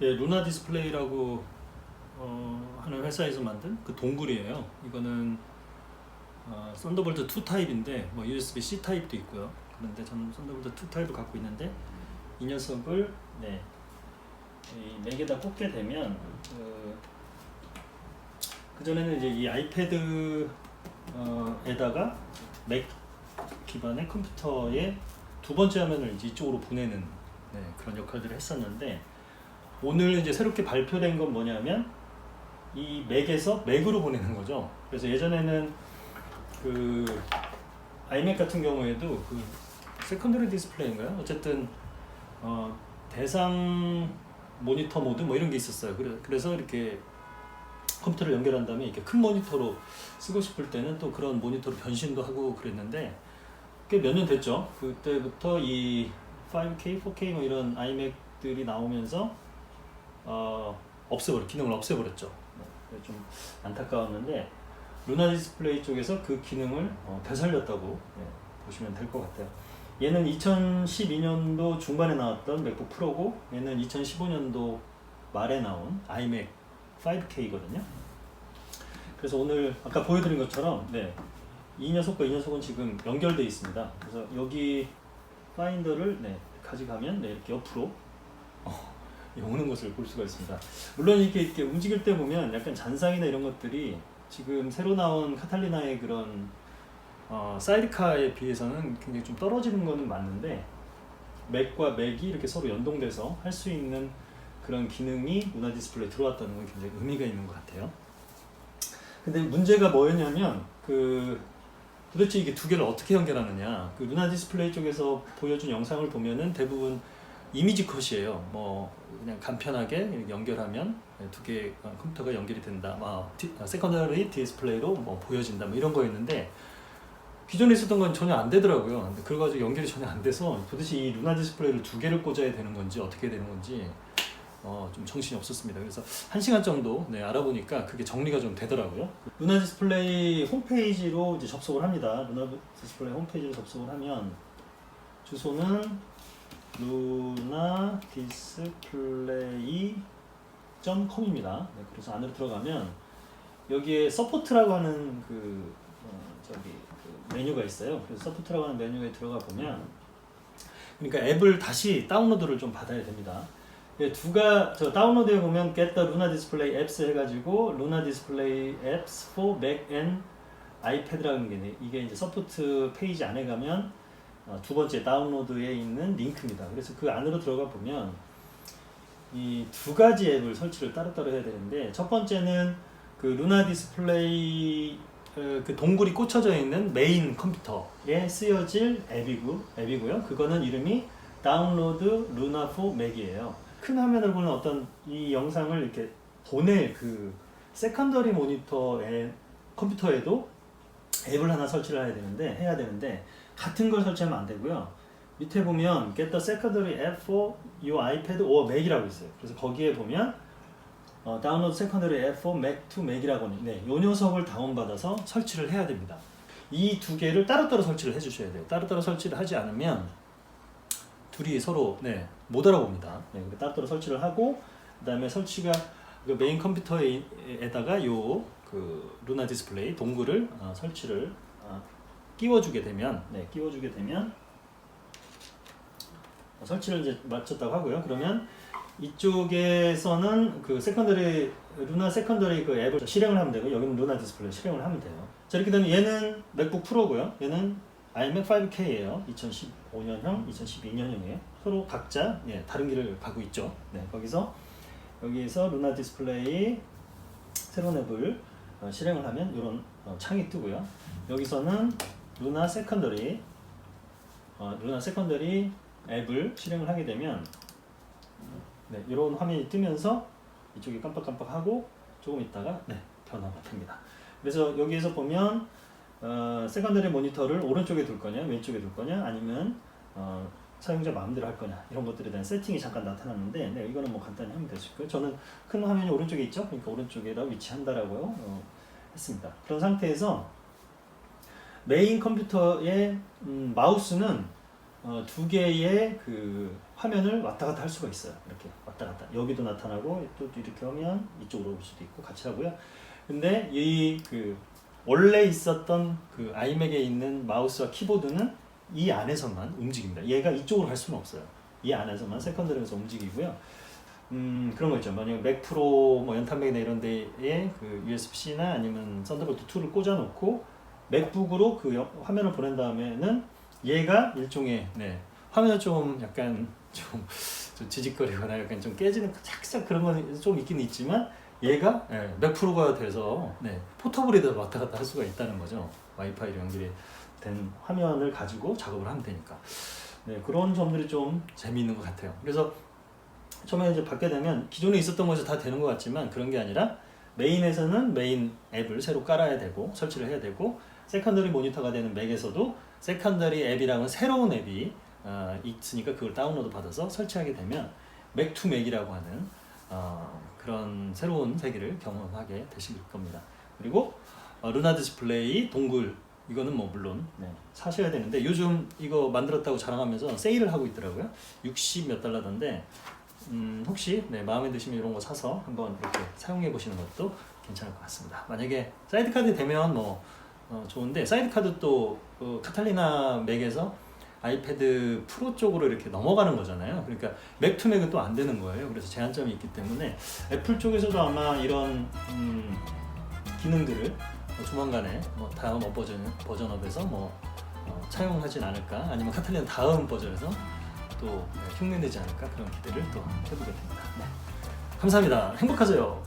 예, 루나 디스플레이라고 하는 회사에서 만든 그 동굴이에요. 이거는 썬더볼트 2 타입인데 뭐 USB-C 타입도 있고요. 그런데 저는 썬더볼트 2 타입을 갖고 있는데 이 녀석을 이 맥에다 꽂게 되면 그 전에는 이제 이 아이패드 에다가 맥 기반의 컴퓨터의 두 번째 화면을 이제 이쪽으로 보내는 그런 역할들을 했었는데, 오늘 이제 새롭게 발표된 건 뭐냐면 이 맥에서 맥으로 보내는 거죠. 그래서 예전에는 그 아이맥 같은 경우에도 그 세컨더리 디스플레이인가요? 어쨌든 대상 모니터 모드 뭐 이런 게 있었어요. 그래서 이렇게 컴퓨터를 연결한 다음에 이렇게 큰 모니터로 쓰고 싶을 때는 또 그런 모니터로 변신도 하고 그랬는데, 꽤 몇 년 됐죠. 그때부터 이 5K, 4K 뭐 이런 아이맥들이 나오면서 기능을 없애버렸죠. 좀 안타까웠는데 루나 디스플레이 쪽에서 그 기능을 되살렸다고 보시면 될 것 같아요. 얘는 2012년도 중반에 나왔던 맥북 프로고, 얘는 2015년도 말에 나온 아이맥 5K거든요. 그래서 오늘 아까 보여드린 것처럼 이 녀석과 이 녀석은 지금 연결되어 있습니다. 그래서 여기 파인더를 가져가면 이렇게 옆으로 오는 것을 볼 수가 있습니다. 물론 이렇게 움직일 때 보면 약간 잔상이나 이런 것들이 지금 새로 나온 카탈리나의 그런 사이드카에 비해서는 굉장히 좀 떨어지는 거는 맞는데, 맥과 맥이 이렇게 서로 연동돼서 할 수 있는 그런 기능이 루나 디스플레이에 들어왔다는 건 굉장히 의미가 있는 것 같아요. 근데 문제가 뭐였냐면 도대체 이게 두 개를 어떻게 연결하느냐. 그 루나 디스플레이 쪽에서 보여준 영상을 보면은 대부분 이미지 컷이에요. 뭐 그냥 간편하게 연결하면 두 개 컴퓨터가 연결이 된다. 세컨더리 디스플레이로 뭐 보여진다. 뭐 이런 거였는데, 기존에 있었던 건 전혀 안 되더라고요. 근데 그거 가지고 연결이 전혀 안 돼서 도대체 이 루나 디스플레이를 두 개를 꽂아야 되는 건지 어떻게 되는 건지 좀 정신이 없었습니다. 그래서 1시간 정도 알아보니까 그게 정리가 좀 되더라고요. 루나 디스플레이 홈페이지로 이제 접속을 합니다. 루나 디스플레이 홈페이지로 접속을 하면 주소는 lunadisplay.com입니다. 그래서 안으로 들어가면 여기에 서포트라고 하는 그 메뉴가 있어요. 그래서 서포트라고 하는 메뉴에 들어가 보면, 그러니까 앱을 다시 다운로드를 좀 받아야 됩니다. 다운로드에 보면 Get the Luna Display Apps 해가지고 Luna Display Apps for Mac and iPad라는 게 이게 이제 서포트 페이지 안에 가면 두 번째 다운로드에 있는 링크입니다. 그래서 그 안으로 들어가 보면 이 두 가지 앱을 설치를 따로따로 해야 되는데, 첫 번째는 그 루나 디스플레이 그 동굴이 꽂혀져 있는 메인 컴퓨터에 쓰여질 앱이고요. 그거는 이름이 다운로드 루나 for Mac이에요. 큰 화면을 보는 어떤 이 영상을 이렇게 보낼 그 세컨더리 모니터의 컴퓨터에도 앱을 하나 설치를 해야 되는데 같은 걸 설치하면 안 되고요. 밑에 보면 Get the secondary app for your iPad or Mac이라고 있어요. 그래서 거기에 보면 다운로드 세컨더리 앱 for Mac to Mac이라고 하는데, 이 녀석을 다운받아서 설치를 해야 됩니다. 이 두 개를 따로따로 설치를 해주셔야 돼요. 따로따로 설치를 하지 않으면 둘이 서로 못 알아봅니다. 따로따로 설치를 하고, 그 다음에 설치가 그 메인 컴퓨터에다가 그 루나 디스플레이 동굴을 설치를 끼워주게 되면 설치를 이제 마쳤다고 하고요. 그러면 이쪽에서는 그 루나 세컨더리 그 앱을 실행을 하면 되고, 여기는 루나 디스플레이 실행을 하면 돼요. 자, 이렇게 되면 얘는 맥북 프로고요. 얘는 아이맥 5K예요. 2015년형, 2012년형이에요. 서로 각자 다른 길을 가고 있죠. 여기서 루나 디스플레이 새로운 앱을 실행을 하면 이런 창이 뜨고요. 여기서는 루나 세컨더리 앱을 실행을 하게 되면 이런 화면이 뜨면서 이쪽이 깜빡깜빡하고 조금 있다가 변화가 됩니다. 그래서 여기에서 보면 세컨더리 모니터를 오른쪽에 둘 거냐 왼쪽에 둘 거냐, 아니면 사용자 마음대로 할 거냐, 이런 것들에 대한 세팅이 잠깐 나타났는데 이거는 뭐 간단히 하면 될 수 있고요. 저는 큰 화면이 오른쪽에 있죠. 그러니까 오른쪽에다 위치한다라고 했습니다. 그런 상태에서 메인 컴퓨터의 마우스는 두 개의 그 화면을 왔다 갔다 할 수가 있어요. 이렇게 왔다 갔다. 여기도 나타나고 또 이렇게 하면 이쪽으로 올 수도 있고 같이 하고요. 근데 이 그 원래 있었던 그 아이맥에 있는 마우스와 키보드는 이 안에서만 움직입니다. 얘가 이쪽으로 갈 수는 없어요. 이 안에서만 세컨더리에서 움직이고요. 그런 거 있죠. 만약에 맥 프로 뭐 연탄맥이나 이런 데에 그 USB-C나 아니면 썬더볼트 2를 꽂아놓고 맥북으로 그 화면을 보낸 다음에는 얘가 일종의 화면을 좀 약간 좀 지직거리거나 약간 좀 깨지는 살짝 그런 건 좀 있긴 있지만 얘가 맥 프로가 돼서 포터블이 돼서 왔다 갔다 할 수가 있다는 거죠. 와이파이로 연결이 된 화면을 가지고 작업을 하면 되니까. 그런 점들이 좀 재미있는 것 같아요. 그래서 처음에 이제 받게 되면 기존에 있었던 것이 다 되는 것 같지만 그런 게 아니라 메인에서는 메인 앱을 새로 깔아야 되고 설치를 해야 되고 세컨더리 모니터가 되는 맥에서도 세컨더리 앱이랑은 새로운 앱이 있으니까 그걸 다운로드 받아서 설치하게 되면 맥 투 맥이라고 하는 그런 새로운 세계를 경험하게 되실 겁니다. 그리고 루나 디스플레이 동굴 이거는 뭐 물론 사셔야 되는데 요즘 이거 만들었다고 자랑하면서 세일을 하고 있더라고요. 60 몇 달러던데 혹시 마음에 드시면 이런 거 사서 한번 이렇게 사용해 보시는 것도 괜찮을 것 같습니다. 만약에 사이드 카드 되면 뭐 좋은데 사이드 카드 또 카탈리나 맥에서 아이패드 프로 쪽으로 이렇게 넘어가는 거잖아요. 그러니까 맥 투 맥은 또 안 되는 거예요. 그래서 제한점이 있기 때문에 애플 쪽에서도 아마 이런 기능들을 조만간에 다음 버전업에서 차용하진 않을까, 아니면 카탈리나 다음 버전에서 또 흉내내지 않을까, 그런 기대를 또 해보게 됩니다. 감사합니다. 행복하세요.